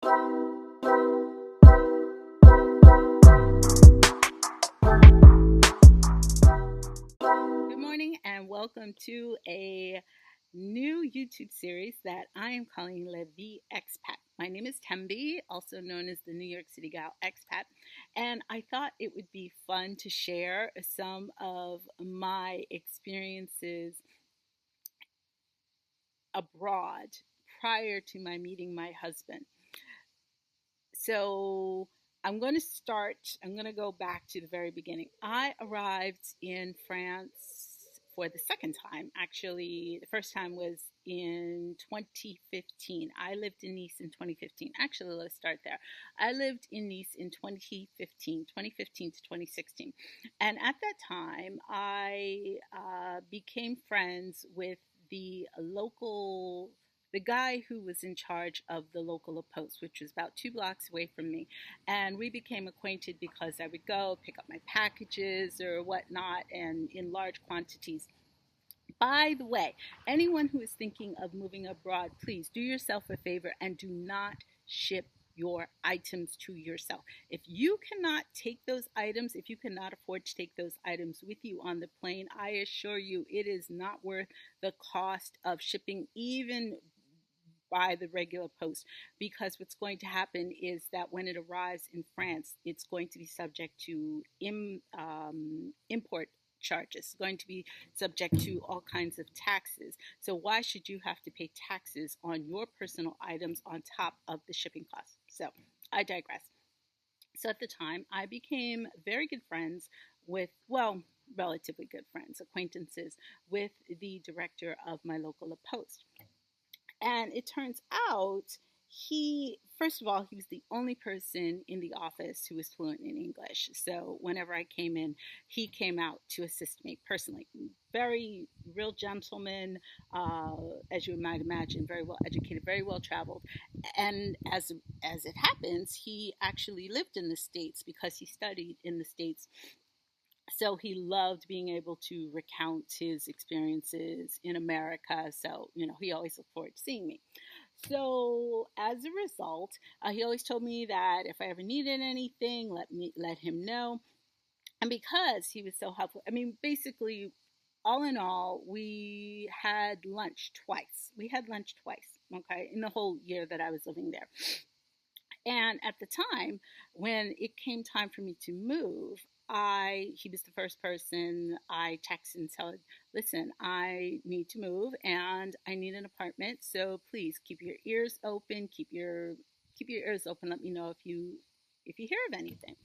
Good morning and welcome to a new YouTube series that I am calling La Vie Expat. My name is Tembi, also known as the New York City Gal Expat, and I thought it would be fun to share some of my experiences abroad prior to my meeting my husband. So I'm going to go back to the very beginning. I arrived in France for the second time. Actually, the first time was in 2015. I lived in Nice in 2015. Actually, let's start there. I lived in Nice in 2015 to 2016. And at that time, I became friends with the guy who was in charge of the local Poste, which was about 2 blocks away from me. And we became acquainted because I would go pick up my packages or whatnot and in large quantities. By the way, anyone who is thinking of moving abroad, please do yourself a favor and do not ship your items to yourself. If you cannot take those items, if you cannot afford to take those items with you on the plane, I assure you it is not worth the cost of shipping, even by the regular post, because what's going to happen is that when it arrives in France, it's going to be subject to import charges. It's going to be subject to all kinds of taxes. So why should you have to pay taxes on your personal items on top of the shipping costs? So I digress. So at the time, I became very good friends with, well, relatively good friends, acquaintances with the director of my local post. And it turns out first of all, he was the only person in the office who was fluent in English. So whenever I came in, he came out to assist me personally. Very real gentleman, as you might imagine, very well educated, very well traveled. And as it happens, he actually lived in the States because he studied in the States, so he loved being able to recount his experiences in America. So, he always looked forward to seeing me. So, as a result, he always told me that if I ever needed anything, let him know. And because he was so helpful, I mean, basically, all in all, we had lunch twice. Okay, in the whole year that I was living there. And at the time, when it came time for me to move, he was the first person I texted and said, "Listen, I need to move and I need an apartment. So please keep your ears open. Keep your ears open. Let me know if you hear of anything."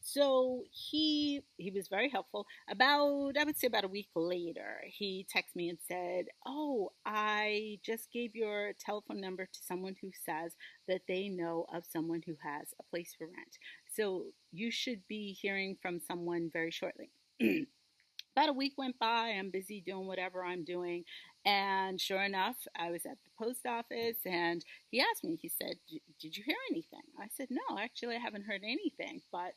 So he was very helpful. I would say about a week later, he texted me and said, "Oh, I just gave your telephone number to someone who says that they know of someone who has a place for rent. So you should be hearing from someone very shortly." About a week went by. I'm busy doing whatever I'm doing. And sure enough, I was at the post office and he asked me, he said, "Did you hear anything?" I said, "No, actually, I haven't heard anything, but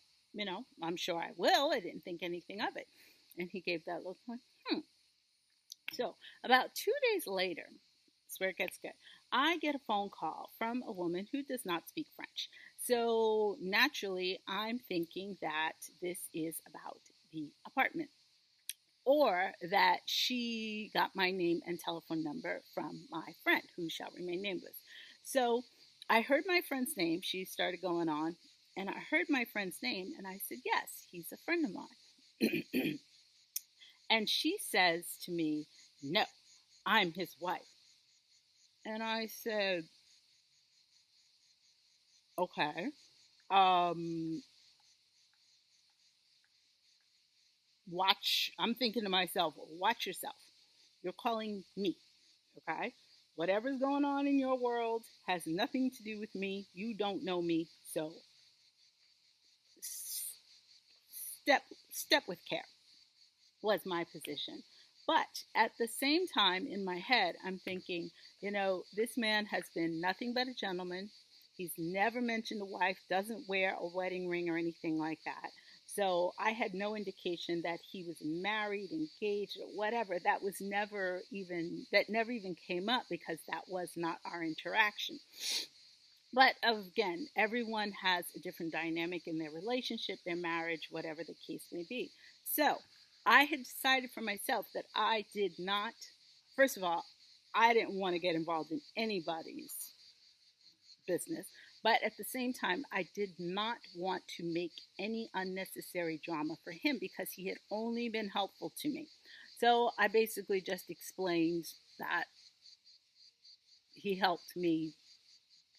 I'm sure I will. I didn't think anything of it." And he gave that look like, So about 2 days later, that's where it gets good. I get a phone call from a woman who does not speak French. So naturally, I'm thinking that this is about the apartment, or that she got my name and telephone number from my friend, who shall remain nameless. So I heard my friend's name. She started going on, and I heard my friend's name, and I said, "Yes, he's a friend of mine." And she says to me, "No, I'm his wife." And I said, "Okay. Um, I'm thinking to myself, watch yourself. You're calling me, okay? Whatever's going on in your world has nothing to do with me. You don't know me, so step step with care," was my position. But at the same time, in my head, I'm thinking, this man has been nothing but a gentleman. He's never mentioned a wife, doesn't wear a wedding ring or anything like that. So I had no indication that he was married, engaged, or whatever. That never even came up because that was not our interaction. But again, everyone has a different dynamic in their relationship, their marriage, whatever the case may be. So I had decided for myself that I did not, first of all, I didn't want to get involved in anybody's business. But at the same time, I did not want to make any unnecessary drama for him because he had only been helpful to me. So I basically just explained that he helped me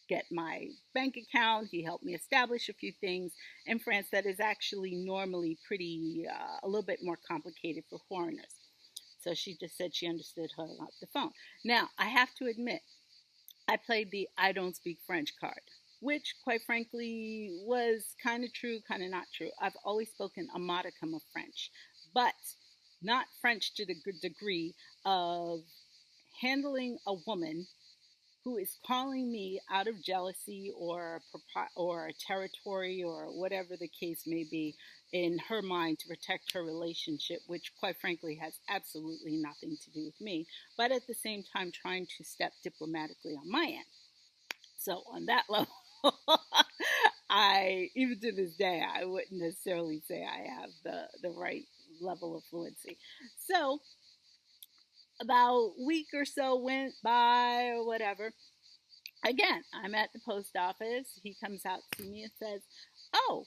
get my bank account. He helped me establish a few things in France that is actually normally pretty, a little bit more complicated for foreigners. So she just said she understood her off the phone. Now, I have to admit, I played the I don't speak French card, which, quite frankly, was kind of true, kind of not true. I've always spoken a modicum of French, but not French to the degree of handling a woman who is calling me out of jealousy or a territory or whatever the case may be in her mind to protect her relationship, which quite frankly has absolutely nothing to do with me, but at the same time trying to step diplomatically on my end. So on that level, I even to this day I wouldn't necessarily say I have the right level of fluency. So about a week or so went by or whatever. Again, I'm at the post office. He comes out to me and says, "Oh,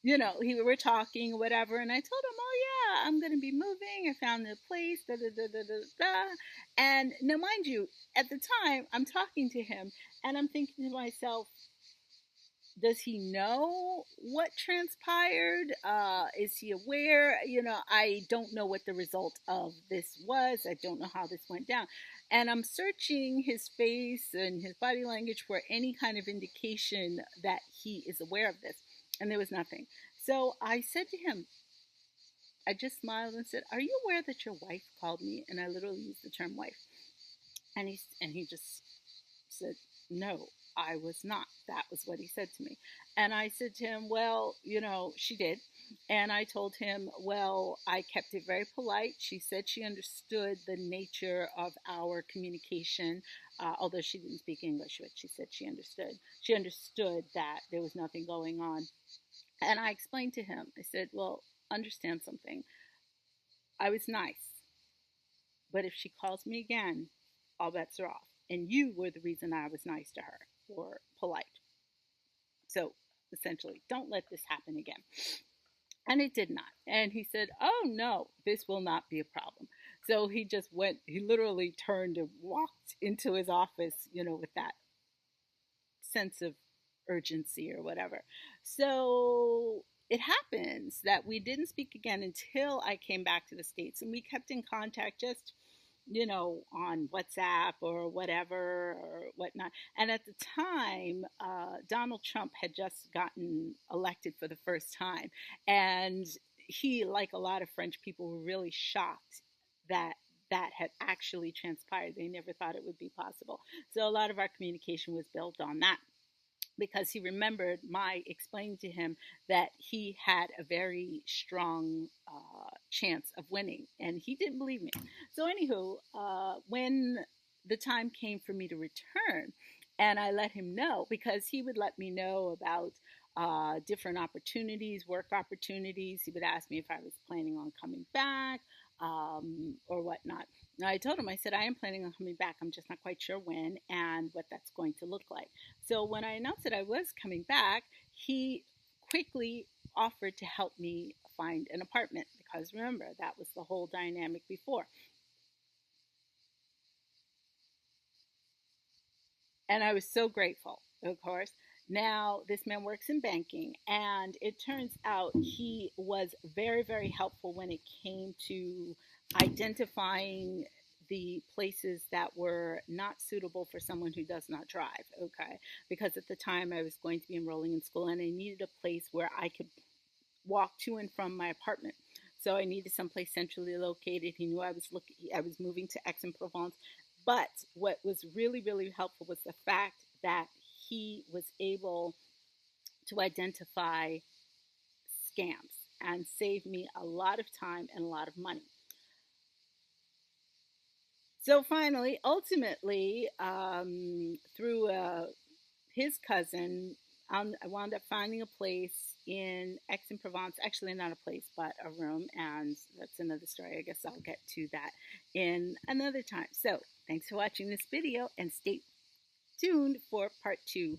we were talking or whatever." And I told him, "Oh yeah, I'm going to be moving. I found a place, da da da da da da." And now, mind you, at the time, I'm talking to him, and I'm thinking to myself, does he know what transpired? Is he aware? I don't know what the result of this was. I don't know how this went down. And I'm searching his face and his body language for any kind of indication that he is aware of this. And there was nothing. So I said to him, I just smiled and said, "Are you aware that your wife called me?" And I literally used the term wife. And he just said, "No, I was not." That was what he said to me. And I said to him, "Well, she did." And I told him, "Well, I kept it very polite. She said she understood the nature of our communication, although she didn't speak English, but she said she understood. She understood that there was nothing going on." And I explained to him, I said, "Well, understand something. I was nice, but if she calls me again, all bets are off. And you were the reason I was nice to her or polite. So essentially, don't let this happen again." And it did not. And he said, "Oh no, this will not be a problem." So he just went, he literally turned and walked into his office, with that sense of urgency or whatever. So it happens that we didn't speak again until I came back to the States, and we kept in contact just on WhatsApp or whatever or whatnot. And at the time, Donald Trump had just gotten elected for the first time. And he, like a lot of French people, were really shocked that that had actually transpired. They never thought it would be possible. So a lot of our communication was built on that because he remembered my explaining to him that he had a very strong chance of winning, and he didn't believe me. So, anywho, when the time came for me to return, and I let him know because he would let me know about different opportunities, work opportunities. He would ask me if I was planning on coming back or whatnot. Now, I told him, I said, "I am planning on coming back. I'm just not quite sure when and what that's going to look like." So when I announced that I was coming back, he quickly offered to help me find an apartment because remember, that was the whole dynamic before. And I was so grateful, of course. Now, this man works in banking, and it turns out he was very, very helpful when it came to identifying the places that were not suitable for someone who does not drive, okay? Because at the time I was going to be enrolling in school and I needed a place where I could walk to and from my apartment. So I needed someplace centrally located. He knew I was moving to Aix-en-Provence. But what was really, really helpful was the fact that he was able to identify scams and save me a lot of time and a lot of money. So finally, ultimately, through a his cousin, I wound up finding a place in Aix-en-Provence. Actually, not a place, but a room, and that's another story. I guess I'll get to that in another time. So, thanks for watching this video, and stay tuned for part 2.